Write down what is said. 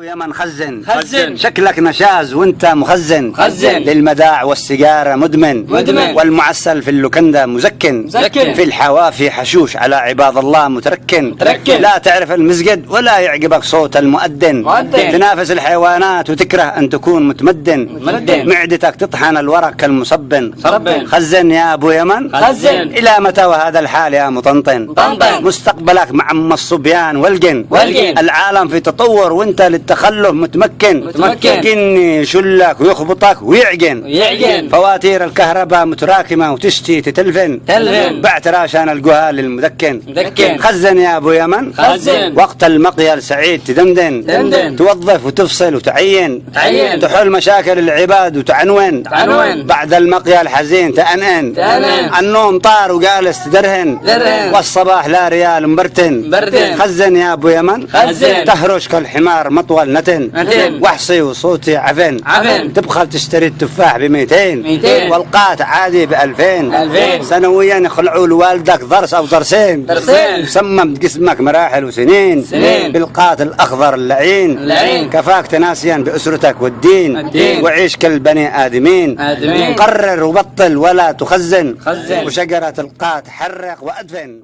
يمن خزن خزن شكلك نشاز وانت مخزن للمداع والسيجارة مدمن والمعسل في اللوكندا مزكن في الحوافي حشوش على عباد الله متركن لا تعرف المسجد ولا يعجبك صوت المؤذن تنافس الحيوانات وتكره أن تكون متمدن معدتك تطحن الورق كالمصبن خزن يا أبو يمن خزن إلى متى وهذا الحال يا مطنطن مستقبلك مع الصبيان والجن العالم في تطور وانت للتخلف متمكن جني شلك ويخبطك ويعجن فواتير الكهرباء متراكمة وتشتي تتلفن باعتراشان الجهال للمدكن خزن يا أبو يمن وقت المقيل سعيد تدندن توظف وتفصل وتعين تحل مشاكل العباد وتعنون بعد المقيل حزين تأنن النوم طار وجالس تدرهن والصباح لا ريال مبرتن خزن يا أبو يمن تهرش كالحمار مطول نتن وحصي وصوتي عفن تبخل تشتري التفاح ب200 والقات عادي ب2000 سنويا يخلعوا لوالدك ضرس او ضرسين سمم جسمك مراحل وسنين بالقات الاخضر اللعين كفاك تناسيا باسرتك والدين وعيش كالبني ادمين قرر وبطل ولا تخزن وشجرة القات حرق وادفن